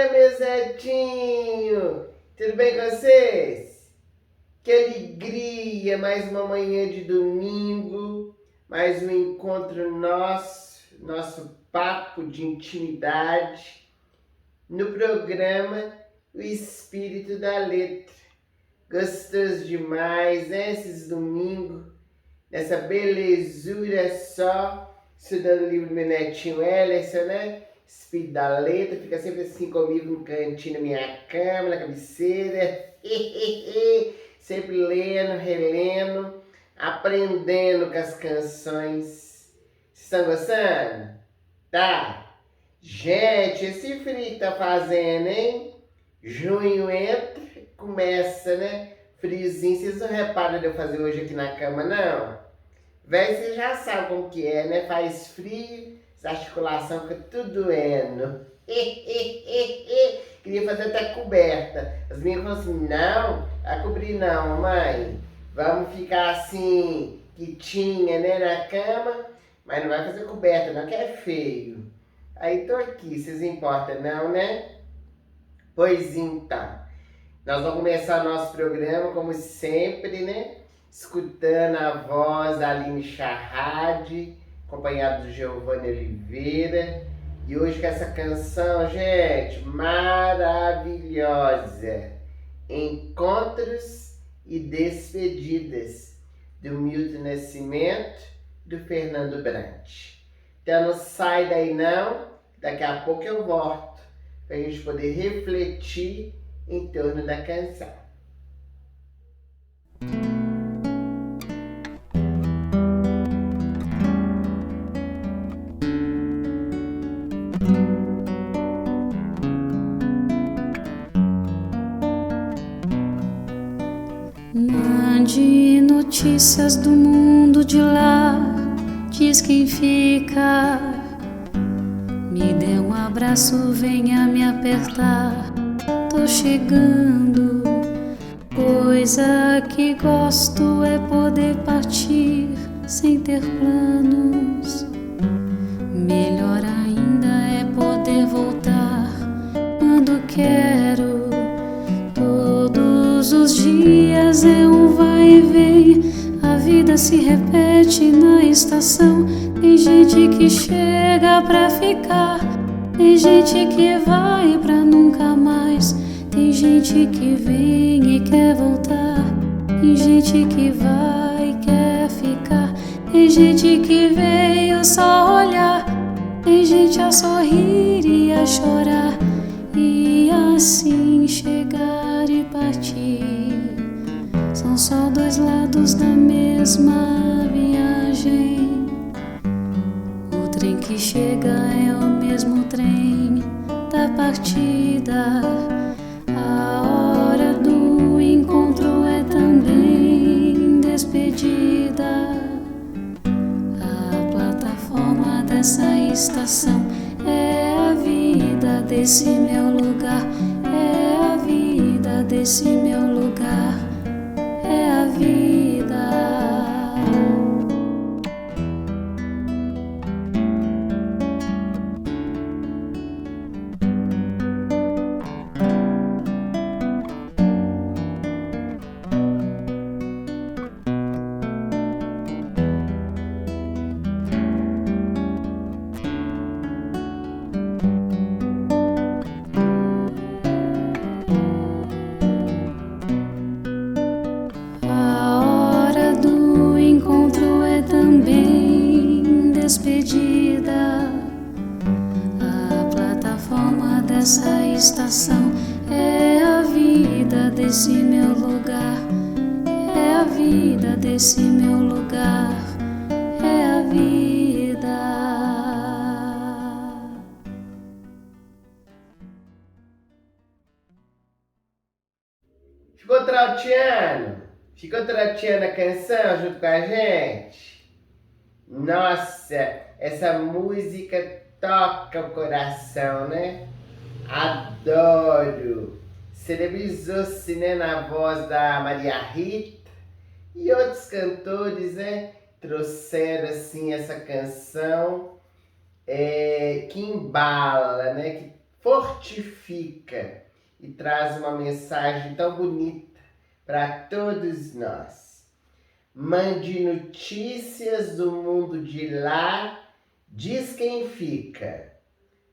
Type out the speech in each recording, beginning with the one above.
dia, meus netinhos! Tudo bem com vocês? Que alegria! Mais uma manhã de domingo, mais um encontro nosso papo de intimidade no programa O Espírito da Letra. Gostoso demais, né? Esses domingos, nessa belezura só, estudando o livro do meu netinho Ellerson, né? Espírito da Letra, fica sempre assim comigo no cantinho da minha cama, na cabeceira, sempre lendo, relendo, aprendendo com as canções. Vocês estão gostando? Tá? Gente, esse frio que tá fazendo, hein? Junho entra, começa, né? Friozinho, vocês não reparam de eu fazer hoje aqui na cama, não? Véi, você já sabe como que é, né? Faz frio, essa articulação fica tudo doendo. Queria fazer até coberta. As minhas falaram assim, não, vai cobrir não, mãe. Vamos ficar assim, quietinha, né, na cama, mas não vai fazer coberta não, que é feio. Aí tô aqui, vocês importam não, né? Pois então, nós vamos começar nosso programa, como sempre, né? Escutando a voz da Aline Charrade, acompanhado do Giovanni Oliveira. E hoje com essa canção, gente, maravilhosa. Encontros e Despedidas, do Milton Nascimento, do Fernando Brant. Então não sai daí não, daqui a pouco eu volto, para a gente poder refletir em torno da canção. Mande notícias do mundo de lá, diz quem fica. Me dê um abraço, venha me apertar. Tô chegando. Coisa que gosto é poder partir sem ter planos. Melhor ainda é poder voltar quando quero. Todos os dias é um vai e vem, a vida se repete na estação. Tem gente que chega pra ficar, tem gente que vai pra nunca mais. Tem gente que vem e quer voltar, tem gente que vai e quer ficar. Tem gente que veio só olhar, tem gente a sorrir e a chorar, e assim chegar e partir. São só dois lados da mesma viagem. O trem que chega é o mesmo trem da partida. A hora do encontro é também despedida. A plataforma dessa estação é a vida desse meu lugar. É a vida desse meu lugar. É a vida. Despedida. A plataforma dessa estação é a vida desse meu lugar. É a vida desse meu lugar. É a vida. Ficou trauteando? Ficou trauteando a canção junto com a gente? Nossa, essa música toca o coração, né? Adoro! Celebrizou-se, né, na voz da Maria Rita e outros cantores, né? Trouxeram, assim, essa canção que embala, né? Que fortifica e traz uma mensagem tão bonita para todos nós. Mande notícias do mundo de lá, diz quem fica.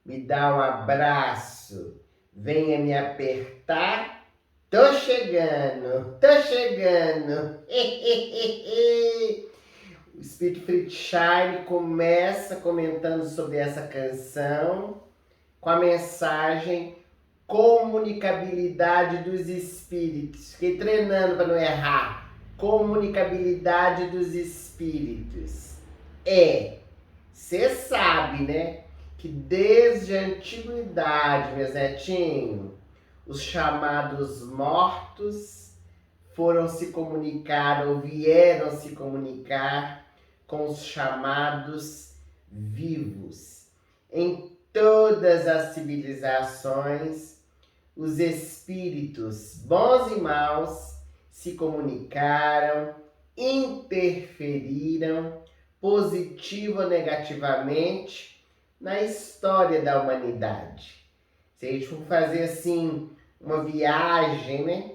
Me dá um abraço, venha me apertar, tô chegando, tô chegando. O Espírito Friedshine começa comentando sobre essa canção com a mensagem comunicabilidade dos espíritos. Fiquei treinando para não errar. Comunicabilidade dos espíritos. Você sabe, né? Que desde a antiguidade, meus netinhos, os chamados mortos foram se comunicar ou vieram se comunicar com os chamados vivos. Em todas as civilizações, os espíritos bons e maus se comunicaram, interferiram, positivo ou negativamente, na história da humanidade. Se a gente for fazer assim uma viagem, né?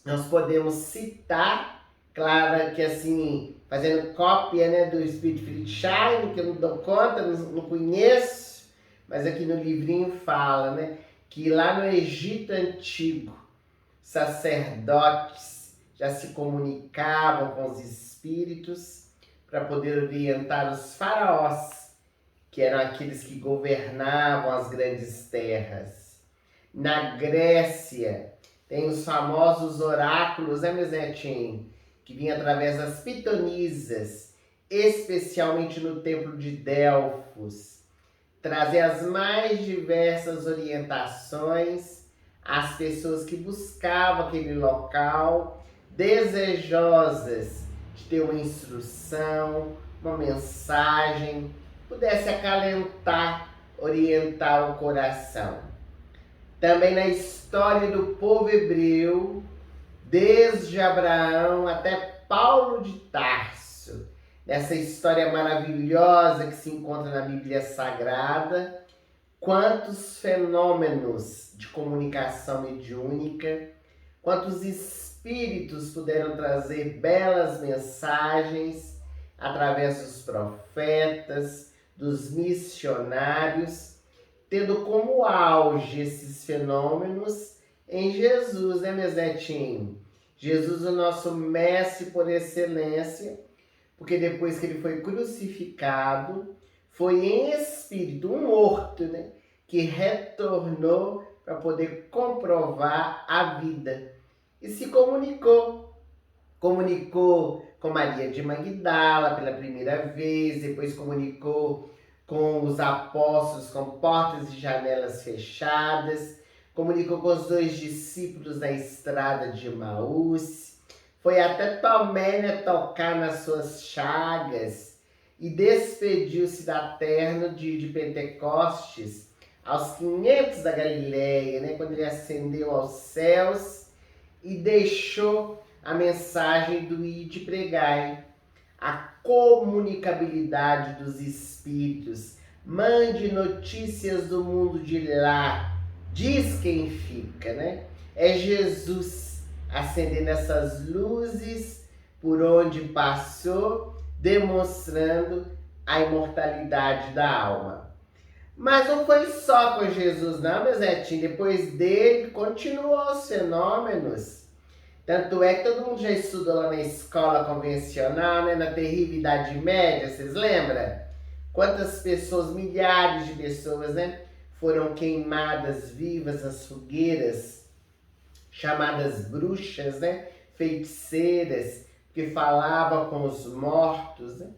Nós podemos citar, claro que assim, fazendo cópia, né, do Espírito Friedshine, que eu não dou conta, não conheço, mas aqui no livrinho fala, né, que lá no Egito Antigo, sacerdotes já se comunicavam com os espíritos para poder orientar os faraós, que eram aqueles que governavam as grandes terras. Na Grécia, tem os famosos oráculos, né, meus netinhos? Que vinham através das pitonisas, especialmente no templo de Delfos, trazer as mais diversas orientações às pessoas que buscavam aquele local, desejosas de ter uma instrução, uma mensagem, pudesse acalentar, orientar o coração. Também na história do povo hebreu, desde Abraão até Paulo de Tarso, nessa história maravilhosa que se encontra na Bíblia Sagrada, quantos fenômenos de comunicação mediúnica, quantos espíritos puderam trazer belas mensagens através dos profetas, dos missionários, tendo como auge esses fenômenos em Jesus, né, meus netinhos? Jesus, o nosso mestre por excelência, porque depois que ele foi crucificado, foi em espírito, um morto, né, que retornou para poder comprovar a vida. E se comunicou com Maria de Magdala pela primeira vez, depois comunicou com os apóstolos, com portas e janelas fechadas, comunicou com os 2 discípulos na estrada de Emaús, foi até Tomé, né, tocar nas suas chagas e despediu-se da terra no dia de Pentecostes, aos 500 da Galileia, né, quando ele ascendeu aos céus e deixou a mensagem do ide pregai, a comunicabilidade dos espíritos. Mande notícias do mundo de lá, diz quem fica, né? É Jesus acendendo essas luzes por onde passou, demonstrando a imortalidade da alma. Mas não foi só com Jesus não, meus netinhos. Depois dele, continuou os fenômenos. Tanto é que todo mundo já estudou lá na escola convencional, né? Na terrível Idade Média, vocês lembram? Quantas pessoas, milhares de pessoas, né? Foram queimadas vivas nas fogueiras, chamadas bruxas, né? Feiticeiras, que falavam com os mortos, né?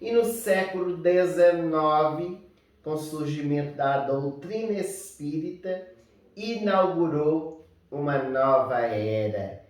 E no século XIX, com o surgimento da doutrina espírita, inaugurou uma nova era.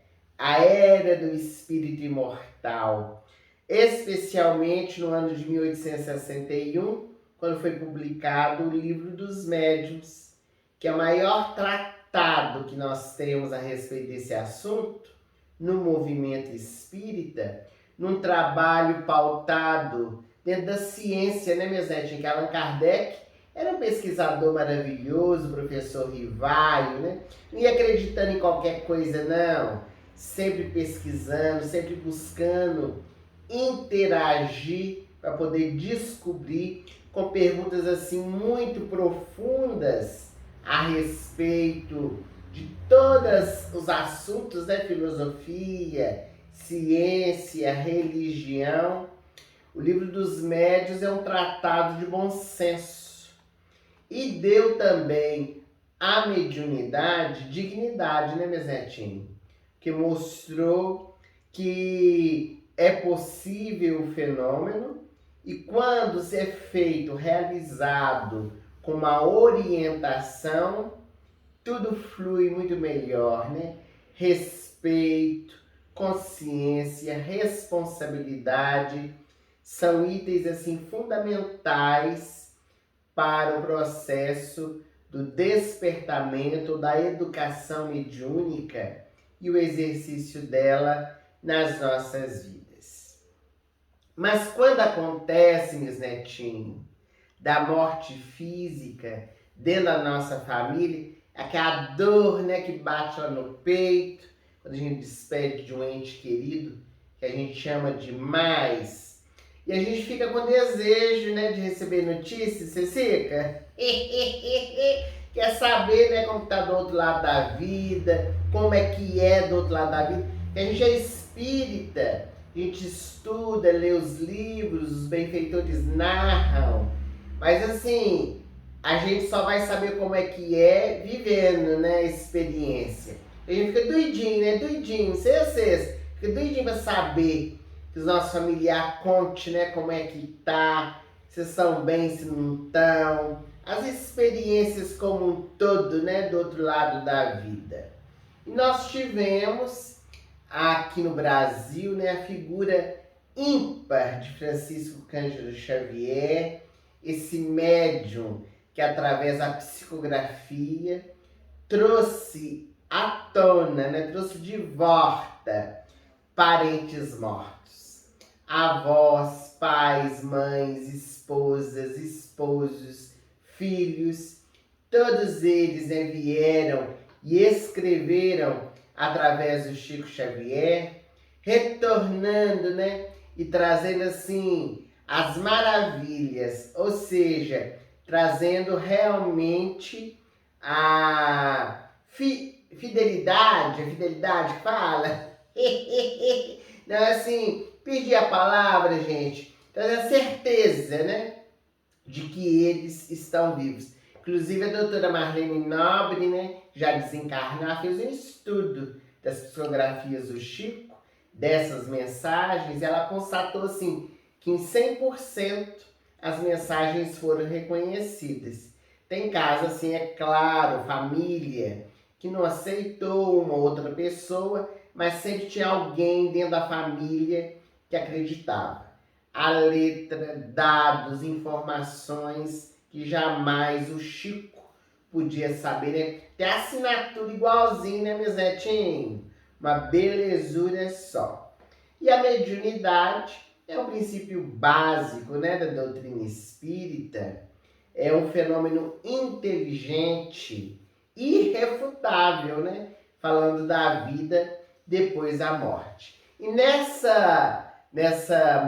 A era do espírito imortal, especialmente no ano de 1861, quando foi publicado o Livro dos Médiuns, que é o maior tratado que nós temos a respeito desse assunto, no movimento espírita, num trabalho pautado dentro da ciência, né, meus netinhos? Que Allan Kardec Era um pesquisador maravilhoso, professor Rivaio, né? Não ia acreditando em qualquer coisa, não. Sempre pesquisando, sempre buscando interagir para poder descobrir com perguntas assim muito profundas a respeito de todos os assuntos, né? Filosofia, ciência, religião. O Livro dos Médiuns é um tratado de bom senso e deu também à mediunidade dignidade, né, meus netinhos? Que mostrou que é possível o fenômeno e quando se é feito, realizado com uma orientação, tudo flui muito melhor, né? Respeito, consciência, responsabilidade são itens assim fundamentais para o processo do despertamento, da educação mediúnica e o exercício dela nas nossas vidas. Mas quando acontece, meus netinhos, da morte física dentro da nossa família, aquela dor, né, que bate lá no peito, quando a gente despede de um ente querido, que a gente chama de mais, e a gente fica com desejo, né, de receber notícias, você fica? Quer saber, né, como está do outro lado da vida, como é que é do outro lado da vida. A gente é espírita, a gente estuda, lê os livros, os benfeitores narram, mas assim, a gente só vai saber como é que é vivendo, né, a experiência. A gente fica doidinho, né, doidinho, vocês, fica doidinho para saber que os nossos familiares conte, né, como é que tá, se estão bem, se não estão, as experiências como um todo, né, do outro lado da vida. E nós tivemos aqui no Brasil, né, a figura ímpar de Francisco Cândido Xavier, esse médium que através da psicografia trouxe à tona, né, trouxe de volta parentes mortos, avós, pais, mães, esposas, esposos, filhos, todos eles, né, vieram e escreveram através do Chico Xavier, retornando, né, e trazendo assim as maravilhas, ou seja, trazendo realmente a fidelidade, a fidelidade que fala, não, assim, pedir a palavra, gente, trazer a certeza, né, de que eles estão vivos. Inclusive a doutora Marlene Nobre, né, já desencarnar, fez um estudo das psicografias do Chico, dessas mensagens, e ela constatou assim, que em 100% as mensagens foram reconhecidas. Tem casos assim, é claro, família, que não aceitou uma outra pessoa, mas sempre tinha alguém dentro da família que acreditava. A letra, dados, informações que jamais o Chico podia saber, né? Tem a assinatura igualzinha, né, meus netinhos? Uma belezura só. E a mediunidade é um princípio básico, né, da doutrina espírita. É um fenômeno inteligente, irrefutável, né? Falando da vida depois da morte. E nessa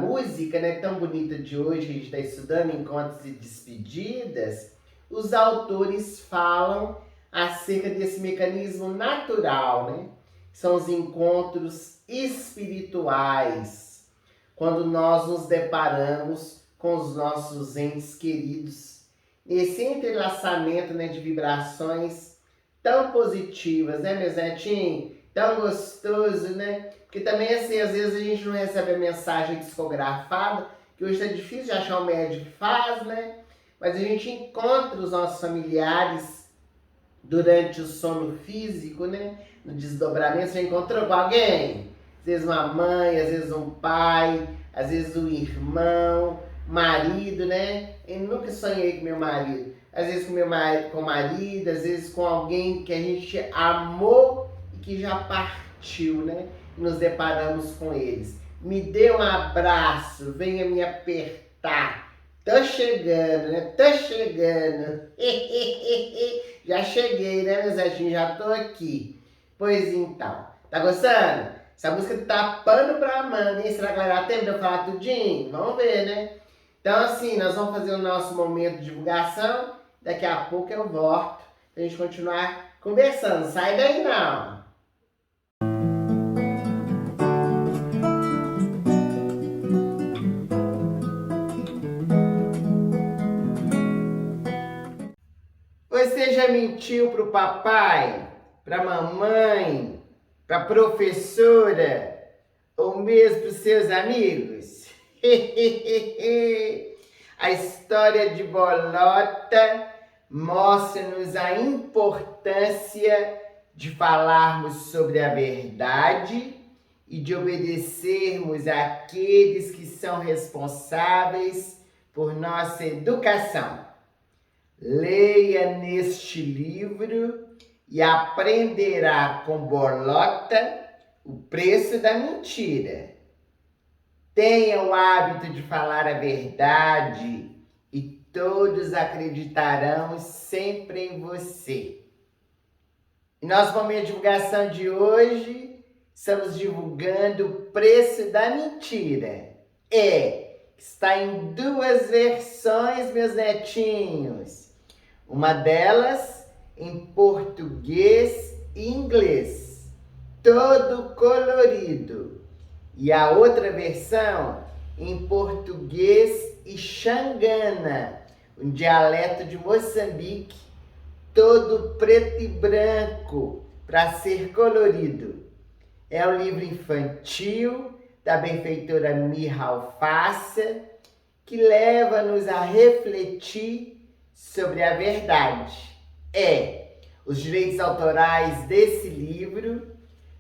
música, né, tão bonita de hoje, que a gente está estudando, Encontros e Despedidas, os autores falam acerca desse mecanismo natural, né? São os encontros espirituais, quando nós nos deparamos com os nossos entes queridos, esse entrelaçamento, né, de vibrações tão positivas, né, meus netinhos? Tão gostoso, né? Porque também, assim, às vezes a gente não recebe a mensagem psicografada, que hoje tá difícil de achar um médico que faz, né? Mas a gente encontra os nossos familiares durante o sono físico, né? No desdobramento, você encontrou com alguém? Às vezes uma mãe, às vezes um pai, às vezes um irmão, marido, né? Eu nunca sonhei com meu marido. Às vezes com o marido, às vezes com alguém que a gente amou e que já partiu, né? E nos deparamos com eles. Me dê um abraço, venha me apertar. Tô chegando, né? Tô chegando. Já cheguei, né, meus netinhos? Já tô aqui. Pois então. Tá gostando? Essa música tá pano pra Amanda, hein? Será que vai dar tempo de eu falar tudinho? Vamos ver, né? Então, assim, nós vamos fazer o nosso momento de divulgação. Daqui a pouco eu volto pra gente continuar conversando. Sai daí, não. Você já mentiu pro papai, pra mamãe, pra professora ou mesmo pros seus amigos? A história de Bolota mostra-nos a importância de falarmos sobre a verdade e de obedecermos àqueles que são responsáveis por nossa educação. Leia neste livro e aprenderá com Bolota o preço da mentira. Tenha o hábito de falar a verdade e todos acreditarão sempre em você. Em nosso momento de divulgação de hoje, estamos divulgando o preço da mentira. Está em 2 versões, meus netinhos. Uma delas em português e inglês, todo colorido. E a outra versão em português e xangana, um dialeto de Moçambique, todo preto e branco, para ser colorido. É um livro infantil da benfeitora Mirra Alface, que leva-nos a refletir sobre a verdade. Os direitos autorais desse livro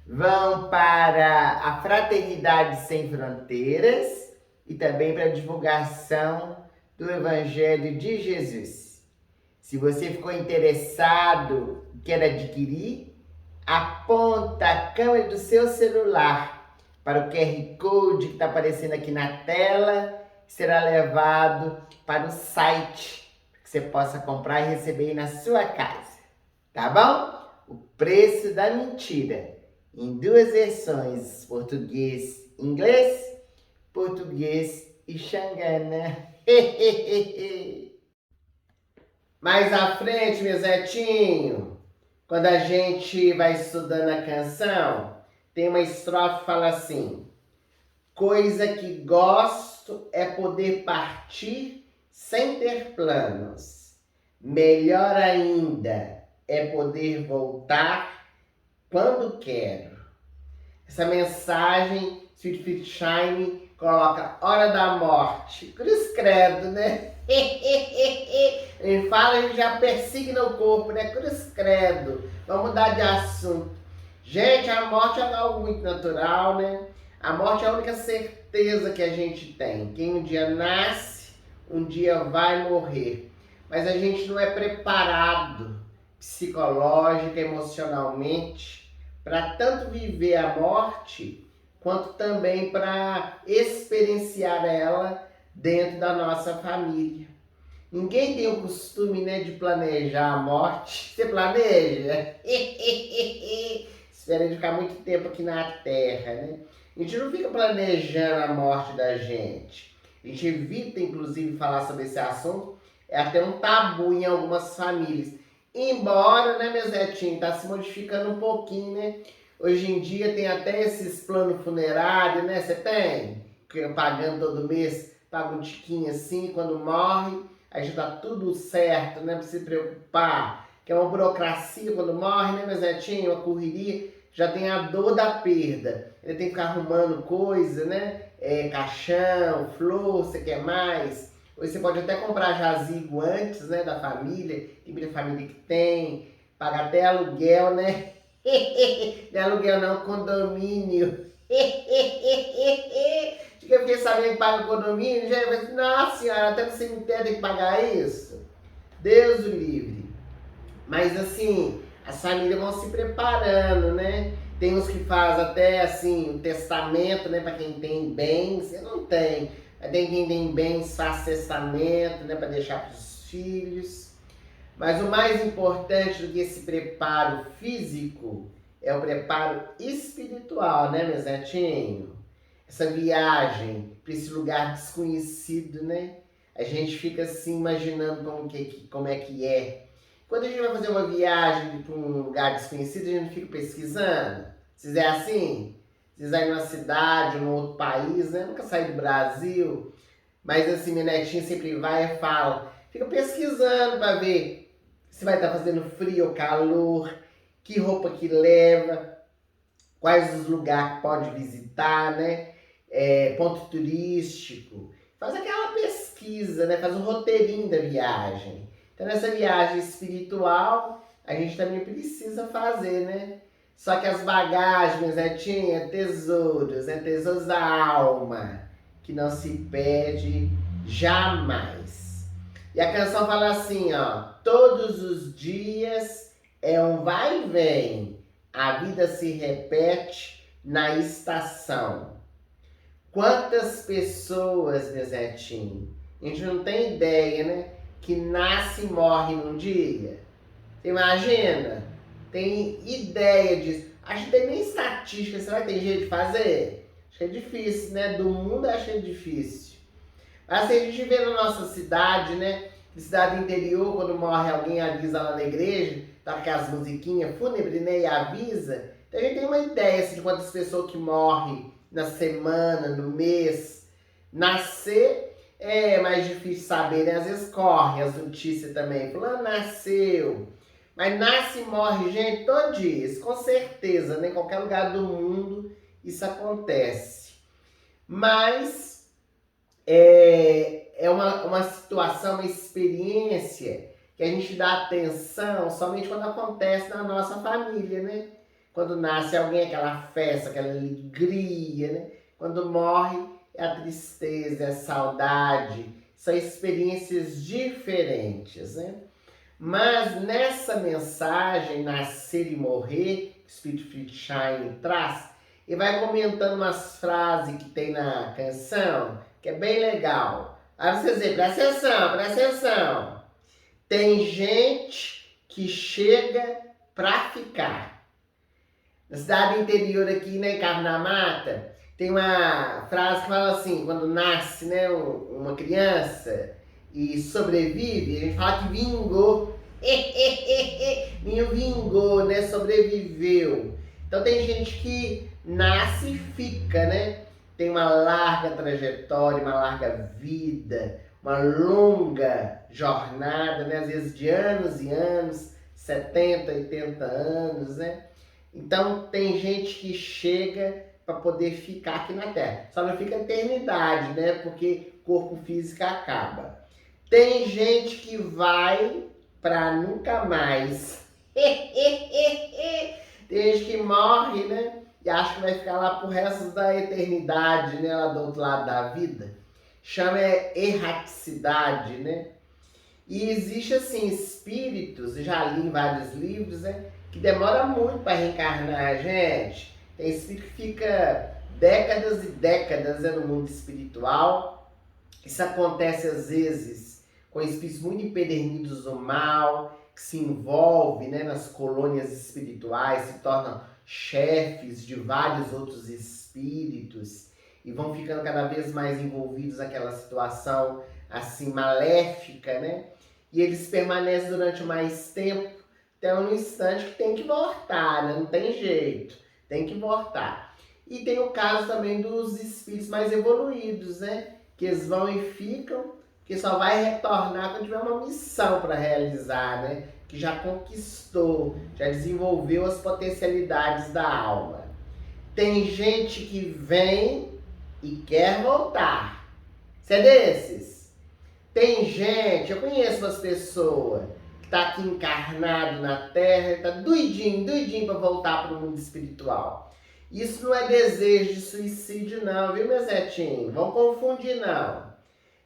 vão para a Fraternidade Sem Fronteiras e também para a divulgação do Evangelho de Jesus. Se você ficou interessado e quer adquirir, aponta a câmera do seu celular para o QR Code que está aparecendo aqui na tela, que será levado para o site, para que você possa comprar e receber aí na sua casa. Tá bom? O preço da mentira, em 2 versões, português e inglês, português e xangana. Mais à frente, meus netinhos, quando a gente vai estudando a canção, tem uma estrofe que fala assim: coisa que gosto é poder partir sem ter planos. Melhor ainda é poder voltar quando quero. Essa mensagem, Sweet Fit Shine, coloca hora da morte. Cruz credo, né? Ele fala, ele já persigna o corpo, né? Cruz credo. Vamos mudar de assunto. Gente, a morte é algo muito natural, né? A morte é a única certeza que a gente tem. Quem um dia nasce, um dia vai morrer. Mas a gente não é preparado psicológica, emocionalmente, para tanto viver a morte, quanto também para experienciar ela dentro da nossa família. Ninguém tem o costume, né, de planejar a morte. Você planeja? Espera de ficar muito tempo aqui na Terra, né? A gente não fica planejando a morte da gente. A gente evita, inclusive, falar sobre esse assunto. É até um tabu em algumas famílias. Embora, né, meus netinhos, tá se modificando um pouquinho, né? Hoje em dia tem até esses planos funerários, né? Você tem? Pagando todo mês, paga um tiquinho assim, quando morre, aí já tá tudo certo, né? Não precisa se preocupar. Que é uma burocracia quando morre, né, meus netinhos? Uma correria, já tem a dor da perda. Ele tem que ficar arrumando coisa, né? Caixão, flor, você quer mais? Hoje você pode até comprar jazigo antes, né, da família. Tem muita família que tem. Paga até aluguel, né? Não é aluguel não, condomínio. De que eu fiquei sabendo que paga condomínio, já eu falei, nossa senhora, até no cemitério tem que pagar isso? Deus o livre. Mas assim, as famílias vão se preparando, né? Tem uns que fazem até assim, um testamento, né, para quem tem bens, você não tem. Aí tem quem tem bens, faz testamento, né, para deixar para os filhos. Mas o mais importante do que esse preparo físico é o preparo espiritual, né, meus netinhos? Essa viagem para esse lugar desconhecido, né? A gente fica assim imaginando como é que é. Quando a gente vai fazer uma viagem para um lugar desconhecido, a gente fica pesquisando. Vocês é assim? Vocês vai numa cidade, num outro país, né? Nunca saí do Brasil. Mas assim, minha netinha sempre vai e fala. Fica pesquisando para ver se vai estar fazendo frio ou calor, que roupa que leva, quais os lugares que pode visitar, né? Ponto turístico. Faz aquela pesquisa, né? Faz um roteirinho da viagem. Então, nessa viagem espiritual, a gente também precisa fazer, né? Só que as bagagens, né, tinha tesouros, né? Tesouros da alma, que não se perde jamais. E a canção fala assim, ó: todos os dias é um vai e vem, a vida se repete na estação. Quantas pessoas, meu Zetinho, a gente não tem ideia, né? Que nasce e morre num dia. Você imagina? Tem ideia disso. Acho que tem nem estatística. Será que tem jeito de fazer? Acho que é difícil, né? Do mundo acho que é difícil. Mas assim, a gente vê na nossa cidade, né? Cidade interior, quando morre alguém, avisa lá na igreja, tá com aquelas musiquinhas fúnebres, né? E avisa. Então a gente tem uma ideia assim, de quantas pessoas que morrem na semana, no mês. Nascer é mais difícil saber, né? Às vezes corre as notícias também. Fulano nasceu. Mas nasce e morre gente todo dia. Isso, com certeza, né? Em qualquer lugar do mundo isso acontece. Mas é uma situação, uma experiência que a gente dá atenção somente quando acontece na nossa família, né? Quando nasce alguém, aquela festa, aquela alegria, né? Quando morre, é a tristeza, é a saudade. São experiências diferentes, né? Mas nessa mensagem, Nascer e Morrer, que o Espírito Friedstein traz, ele vai comentando umas frases que tem na canção, que é bem legal. Aí você diz, presta atenção, presta atenção. Tem gente que chega pra ficar. Na cidade interior aqui, né, em Carmo da Mata, tem uma frase que fala assim, quando nasce, né, uma criança e sobrevive, a gente fala que vingou. Menino vingou, né, sobreviveu. Então tem gente que nasce e fica, né? Tem uma larga trajetória, uma larga vida, uma longa jornada, né? Às vezes de anos e anos, 70, 80 anos, né? Então tem gente que chega para poder ficar aqui na Terra. Só não fica a eternidade, né? Porque o corpo físico acaba. Tem gente que vai para nunca mais. Tem gente que morre, né? E acha que vai ficar lá pro resto da eternidade, né? Lá do outro lado da vida. Chama erraticidade, né? E existe, assim, espíritos, eu já li em vários livros, né? Que demora muito para reencarnar, gente. Tem espírito que fica décadas e décadas, né, no mundo espiritual. Isso acontece às vezes com espíritos muito empedernidos do mal, que se envolvem, né, nas colônias espirituais, se tornam chefes de vários outros espíritos e vão ficando cada vez mais envolvidos naquela situação assim maléfica, né? E eles permanecem durante mais tempo, até um instante que tem que voltar, né? Não tem jeito, tem que voltar. E tem o caso também dos espíritos mais evoluídos, né? Que eles vão e ficam, que só vai retornar quando tiver uma missão para realizar, né? Que já conquistou, já desenvolveu as potencialidades da alma. Tem gente que vem e quer voltar. Você é desses? Tem gente, eu conheço umas pessoas que tá aqui encarnado na Terra, tá doidinho para voltar para o mundo espiritual. Isso não é desejo de suicídio não, viu, meu Zetinho? Vão confundir não.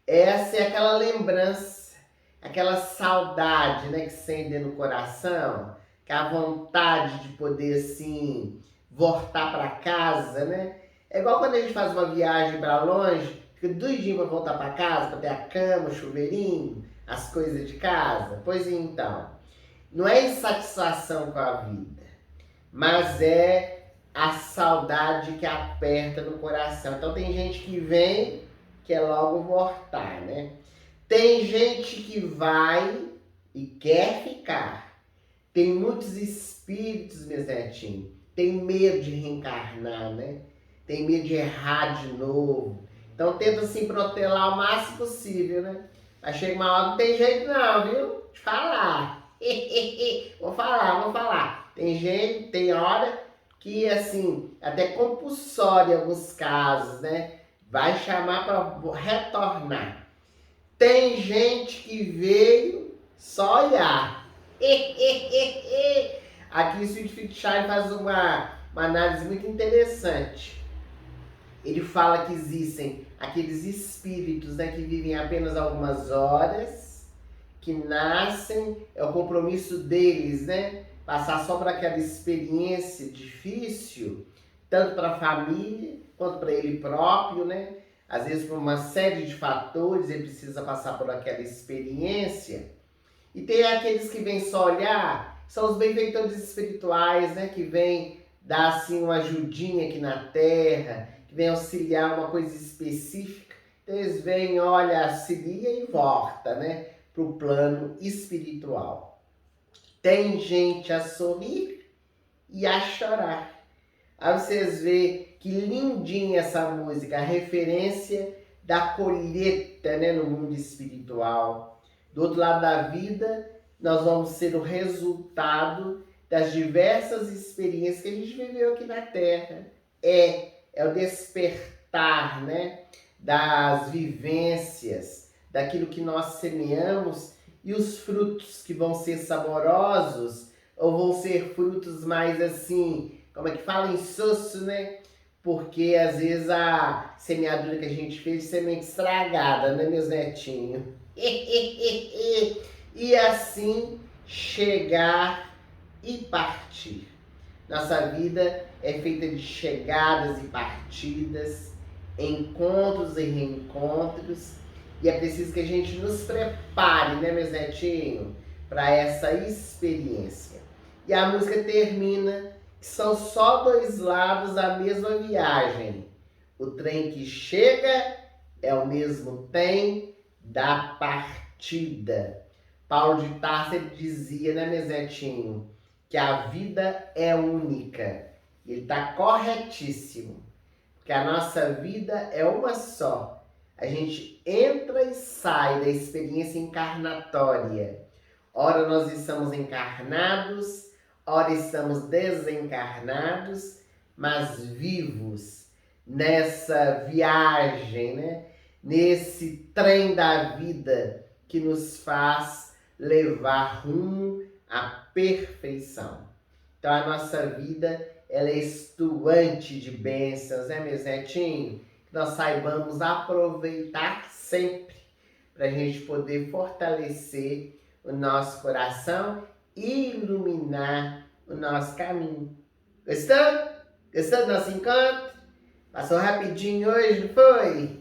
Essa é aquela lembrança, aquela saudade, né, que sente no coração, que é a vontade de poder, assim, voltar para casa, né? É igual quando a gente faz uma viagem para longe, Fica doidinho para voltar para casa, para ter a cama, o chuveirinho, as coisas de casa. Pois então, não é insatisfação com a vida, mas é a saudade que aperta no coração. Então tem gente que vem, quer logo voltar, né? Tem gente que vai e quer ficar. Tem muitos espíritos, meus netinhos, tem medo de reencarnar, né? Tem medo de errar de novo. Então tenta se protelar o máximo possível, né? Mas chega uma hora que não tem jeito não, viu? De falar. Vou falar. Tem gente, tem hora que, assim, até compulsório em alguns casos, né? Vai chamar para retornar. Tem gente que veio só olhar. Aqui o Sweet Shine faz uma análise muito interessante. Ele fala que existem aqueles espíritos, né, que vivem apenas algumas horas, que nascem, é o compromisso deles, né? Passar só por aquela experiência difícil, tanto para a família quanto para ele próprio, né? Às vezes por uma série de fatores ele precisa passar por aquela experiência. E tem aqueles que vêm só olhar, são os benfeitores espirituais, né? Que vêm dar assim uma ajudinha aqui na Terra, que vêm auxiliar uma coisa específica. Então eles vêm, olha, auxilia e volta, né? Para o plano espiritual. Tem gente a sorrir e a chorar. Aí vocês veem que lindinha essa música, a referência da colheita, né, no mundo espiritual. Do outro lado da vida, nós vamos ser o resultado das diversas experiências que a gente viveu aqui na Terra. É o despertar, né, das vivências, daquilo que nós semeamos e os frutos que vão ser saborosos ou vão ser frutos mais assim, como é que fala, insosso, né? Porque às vezes a semeadura que a gente fez é semente estragada, né, meus netinhos? E assim chegar e partir. Nossa vida é feita de chegadas e partidas, encontros e reencontros, e é preciso que a gente nos prepare, né, meus netinhos, para essa experiência. E a música termina que são só dois lados da mesma viagem. O trem que chega é o mesmo trem da partida. Paulo de Tarso dizia, né, meus netinhos, que a vida é única. Ele está corretíssimo. Porque a nossa vida é uma só. A gente entra e sai da experiência encarnatória. Ora nós estamos encarnados, ora estamos desencarnados, mas vivos nessa viagem, né? Nesse trem da vida que nos faz levar rumo à perfeição. Então a nossa vida, ela é estuante de bênçãos, né, meus netinhos? Que nós saibamos aproveitar sempre para a gente poder fortalecer o nosso coração e iluminar o nosso caminho. Gostou? Gostou do nosso encontro? Passou rapidinho hoje, não foi?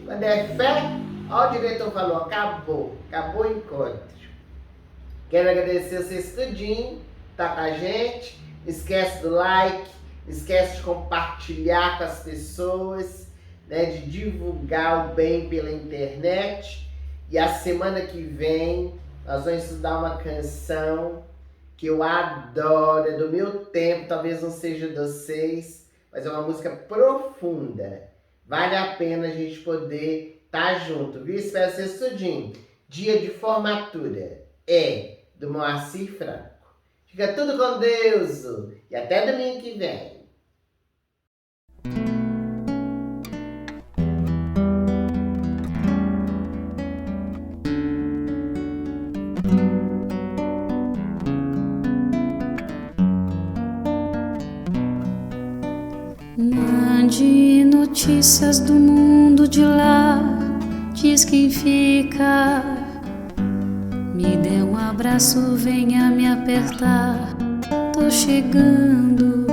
Quando é fé, ó, o diretor falou, acabou o encontro. Quero agradecer vocês tudinho, tá com a gente. Não esquece do like, não esquece de compartilhar com as pessoas, né, de divulgar o bem pela internet. E a semana que vem nós vamos estudar uma canção que eu adoro, é do meu tempo, talvez não seja de vocês, mas é uma música profunda. Vale a pena a gente poder estar junto, viu? Espero vocês tudinho. Dia de formatura do Moacir Franco. Fica tudo com Deus e até domingo que vem. Mande notícias do mundo de lá, diz quem fica. Me dê um abraço, venha me apertar. Tô chegando,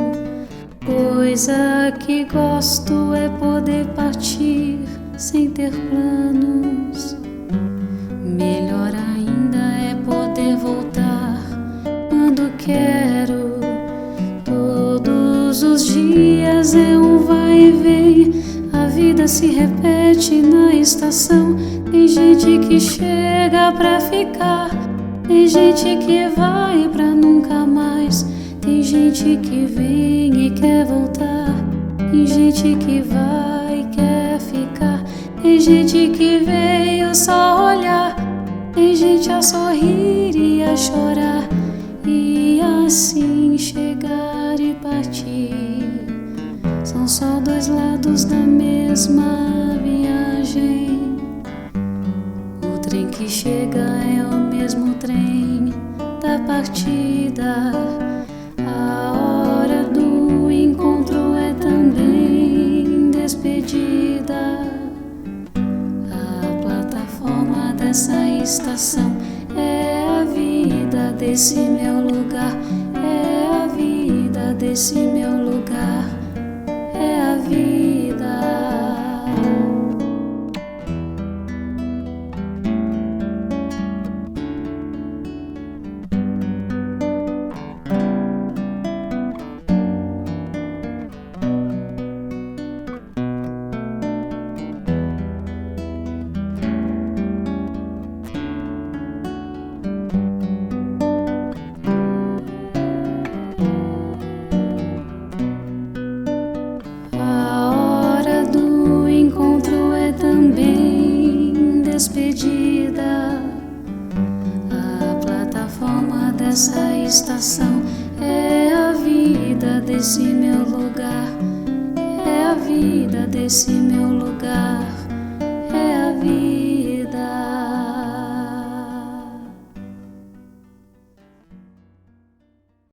Coisa que gosto é poder partir sem ter planos. Melhor ainda é poder voltar quando quero. Todos os dias é um vai e vem, a vida se repete na estação. Tem gente que chega pra ficar, tem gente que vai pra nunca mais. Tem gente que vem e quer voltar, tem gente que vai e quer ficar. Tem gente que veio só olhar, tem gente a sorrir e a chorar, e assim chegar e partir. São só dois lados da mesma viagem. O trem que chega é o mesmo trem da partida. A hora do encontro é também despedida. A plataforma dessa estação é a vida desse meu lugar. É a vida desse meu lugar. É a vida. Também despedida. A plataforma dessa estação é a vida desse meu lugar. É a vida desse meu lugar.